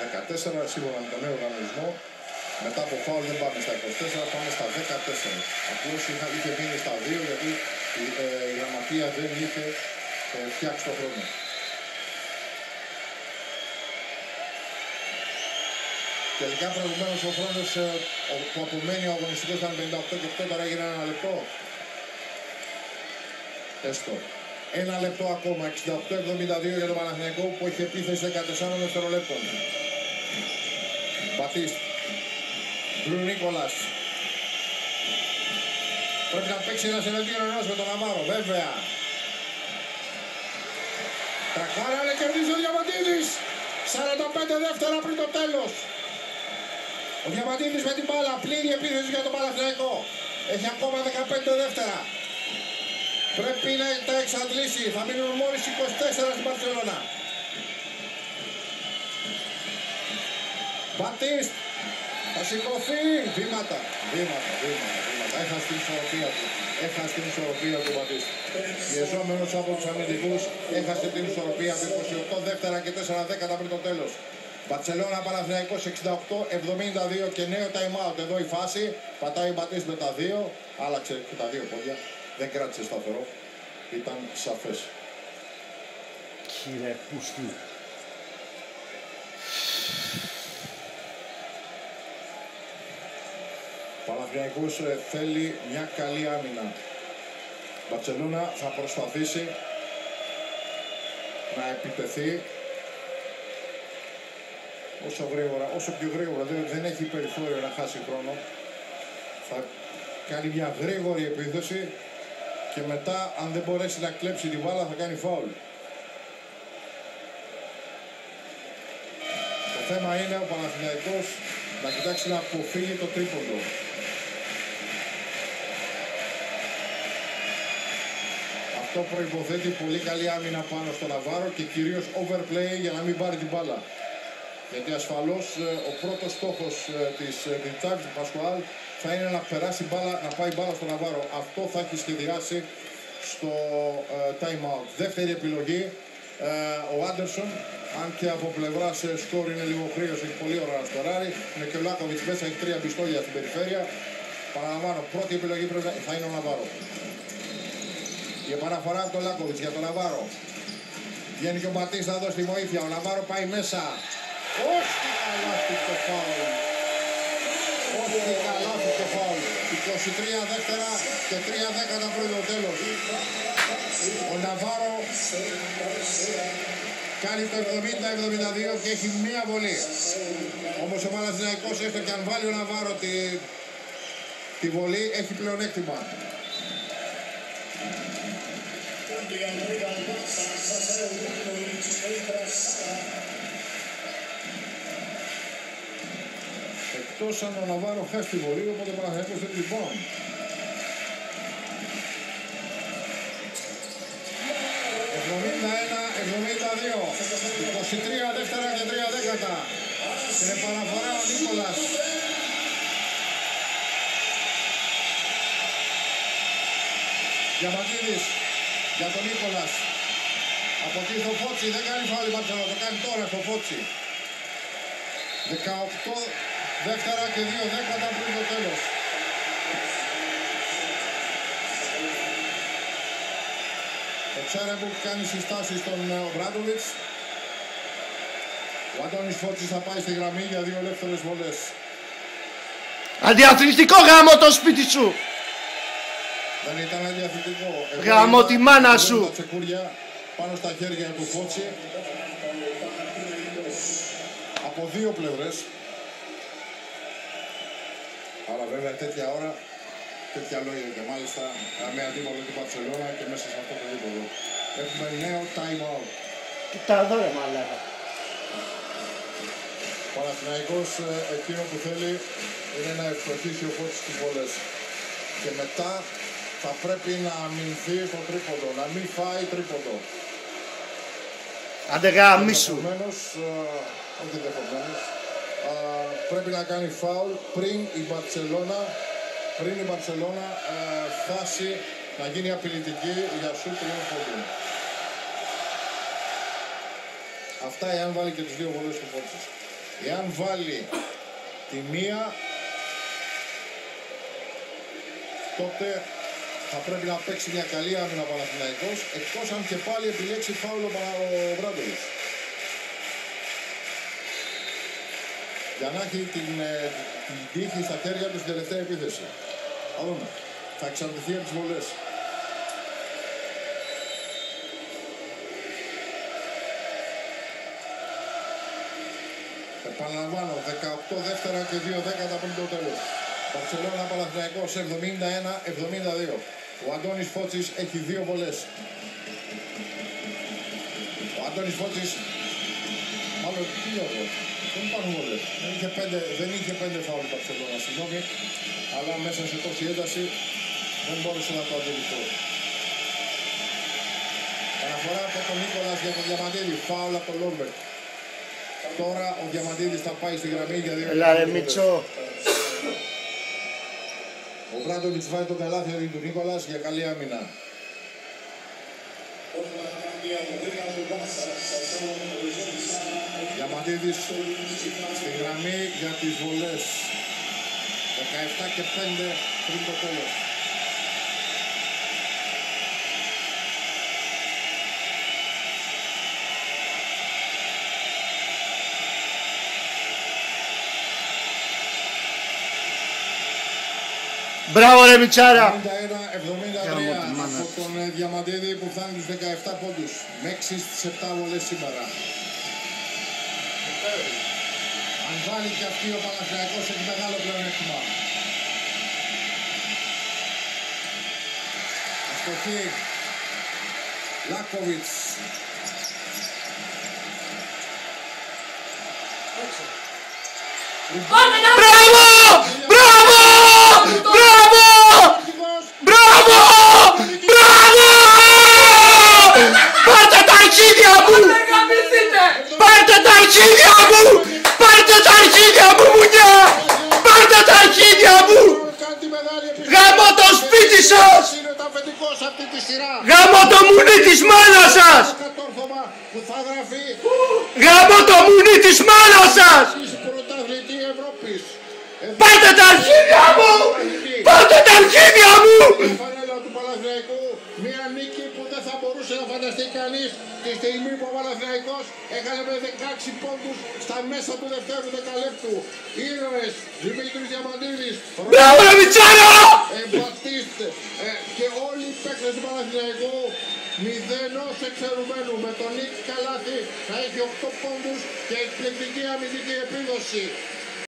14, σύμφωνα με τον νέο κανονισμό. Μετά από φάουλ δεν πάμε στα 24, πάμε στα 14. Απλώς είχε μείνει στα 2 γιατί η γραμματεία δεν είχε φτιάξει το χρόνο. Τελικά προηγουμένως ο χρόνος που απομένει ο αγωνιστικός ήταν 58 και 8, τώρα έγινε 1 λεπτό. Έστω. 1 λεπτό ακόμα, 68-72 για τον Παναθηναϊκό που έχει επίθεση 14 δευτερολέπτων. Μπατίστ. Μπρου Νίκολας. Πρέπει να παίξει ένα εναντίον ενός με τον Αμάρο, βέβαια. Τρακάρα, αλλά κερδίζει ο Διαμαντίδης. 45 δεύτερα πριν το τέλος. Ο Διαμαντίδης με την μπάλα, πλήρη επίθεση για τον Παναθηναϊκό. Έχει ακόμα 15 δεύτερα. Πρέπει να τα εξαντλήσει. Θα μείνουν μόλις 24 στην Μπαρσελόνα. Μπατίστ. Θα σηκωθεί. Βήματα. Έχασε την ισορροπία του. Έχασε την ισορροπία του Μπατίστ. Πιεζόμενος από τους αμυντικούς. Έχασε την ισορροπία του. 28 δεύτερα και 4 δέκατα πριν το τέλος. Μπαρσελόνα Παναθηναϊκός 68-72 και νέο time out. Εδώ η φάση. Πατάει ο Μπατίστ με τα 2. Άλλαξε και τα 2 πόδια. Δεν κράτησε σταθερό. Ήταν σαφές. Κύριε Πούστη. Παναθηναϊκός θέλει μια καλή άμυνα. Μπαρσελόνα θα προσπαθήσει να επιτεθεί όσο πιο γρήγορα. Δεν έχει περιθώριο να χάσει χρόνο. Θα κάνει μια γρήγορη επίθεση και μετά αν δεν μπορέσει να κλέψει την μπάλα θα κάνει φάουλ. Το θέμα είναι ο Παναθηναϊκός να κοιτάξει να αποφύγει το τρίποντο. Αυτό προϋποθέτει πολύ καλή άμυνα πάνω στο Ναβάρο και κυρίως overplay για να μην πάρει την μπάλα. Γιατί ασφαλώς ο πρώτος στόχος της Τσάβης του Πασκουάλ θα είναι να περάσει μπάλα, να πάει μπάλα στον Ναβάρο. Αυτό θα έχει σχεδιάσει στο time out. Δεύτερη επιλογή, ο Άντερσον, αν και από πλευράς σκορ είναι λίγο κρύος, έχει πολύ ώρα να σκοράρει. Είναι και ο Λάκοβιτς μέσα, έχει 3 πιστόλια στην περιφέρεια. Παραλαμβάνω, πρώτη επιλογή θα είναι ο Ναβάρο. Η επαναφορά από τον Λάκοβιτς για τον Ναβάρο. Βγαίνει και ο Μπατίστ να δώσει τη βοήθεια. Ο Ναβάρο πάει μέσα. Όχι καλάθι το φάουλ. Όχι καλάθι το φάουλ. 23 δεύτερα και 3 δέκατα πριν το τέλος. Ο Ναβάρο κάνει το 70-72 και έχει μία βολή. Όμως ο Παναθηναϊκός έστω και αν βάλει ο Ναβάρο τη βολή έχει πλεονέκτημα. Εκτός αν ο Ναβάρο χάσει τη βολή, οπότε ο Παναθηναϊκός δεν λοιπόν. «71-72, 23 δεύτερα και 3 δέκατα. Την επαναφορά ο Νίκολας. Διαμαντίδης για τον Νίκολας. Από εκεί στο Φότσι, δεν κάνει φάουλ η Μπαρσελόνα, το κάνει τώρα στο Φότσι. 18 δεύτερα και 2 δέκατα πριν το τέλος. Ο Τσέρεμπουκ κάνει συστάσεις στον Ομπράντοβιτς. Ο Αντώνης Φότσης θα πάει στη γραμμή για 2 ελεύθερες βολές. Αντιαθλητικό γάμο το σπίτι σου! Δεν ήταν αντιαθλητικό. Γάμο τη μάνα σου! Τα τσεκούρια πάνω στα χέρια του Φότσι. Από 2 πλευρές. Αλλά βέβαια τέτοια ώρα, τέτοια λόγια και μάλιστα με αντίπαλο την Μπαρσελόνα και μέσα σε αυτό το δίπολο. Έχουμε νέο time out. Κοίτα εδώ ρε μαλάκα. Ο Παναθηναϊκός εκείνο που θέλει είναι να ευστοχίσει ο Φώτης στις βολές. Και μετά θα πρέπει να αμυνθεί στο τρίποντο, να μην φάει τρίποντο. Άντε γαμίσου. Όχι δεχομένως. Πρέπει να κάνει φάουλ πριν η Μπαρσελόνα φτάσει να γίνει απειλητική για σουτ τριών πόντων. Αυτά εάν βάλει και τις 2 βολές του Φώτσης. Εάν βάλει τη μία, τότε θα πρέπει να παίξει μια καλή άμυνα ο Παναθηναϊκός, εκτός αν και πάλι επιλέξει φάουλο ο Μπράντοβιτς. Για να έχει την τύχη στα χέρια του στην τελευταία επίθεση. Θα δούμε. Θα εξαρτηθεί από τις βολές. Επαναλαμβάνω, 18 δεύτερα και 2 δέκατα πριν το τέλος. Μπαρσελόνα Παναθηναϊκός 71-72. Ο Αντώνης Φώτσης έχει 2 βολές. Ο Αντώνης Φώτσης, μάλλον τι λέω εγώ, δεν υπάρχουν βολές. Δεν είχε 5 φάουλ η Μπαρσελόνα, συγγνώμη, αλλά μέσα σε τόση ένταση δεν μπόρεσε να το αντιληφθώ. Αναφορά από τον Νίκολας για τον Διαμαντίδη, φάουλ από τον Λόρμπερτ. Τώρα ο Διαμαντίδης θα πάει στη γραμμή για 2. Έλα ρε Μιτσό. Ο Βράντοβιτς βάζει τον καλάθι του Νίκολας για καλή άμυνα. Διαμαντίδης στη γραμμή για τις βολές. 17 και 5 πριν το τέλος. Μπράβο ρε Μιτσάρα. 51-73 από τον Διαμαντίδη που φτάνει τους 17 πόντους. Με 6 στις 7 βολές σήμερα. Αν βάλει και αυτή ο Παναθηναϊκός έχει μεγάλο πλεονέκτημα. Αστοχή. Λάκοβιτς. Μπράβο! Μπράβο! Μπράβο! Μπράβο! Μπράβο! Πάρτε τα αρχίδια μου! Πάρτε τα αρχίδια μου! Πάρτε τα αρχίδια μου, μουνιά! Πάρτε τα αρχίδια μου! Γάμω το σπίτι σας! Γάμω το μουνί της μάνας σας! Γάμω το μουνί της μάνας σας! Πάρτε τα αρχίδια μου! Πάρτε τα αρχίδια μου! Μια νίκη που δεν θα μπορούσε να φανταστεί κανείς τη στιγμή που ο Παναθηναϊκός έκανε με 16 πόντους στα μέσα του δευτέρου δεκαλέπτου. Ήρωες Δημήτρης Διαμαντίδης, Μπράβο ρε Μιτσάρα! Μπατίστ και όλοι οι παίκτες του Παναθηναϊκού. 0 εξαιρουμένου με τον Νίκη Καλάθη να έχει 8 πόντους και εκπληκτική αμυντική επίδοση.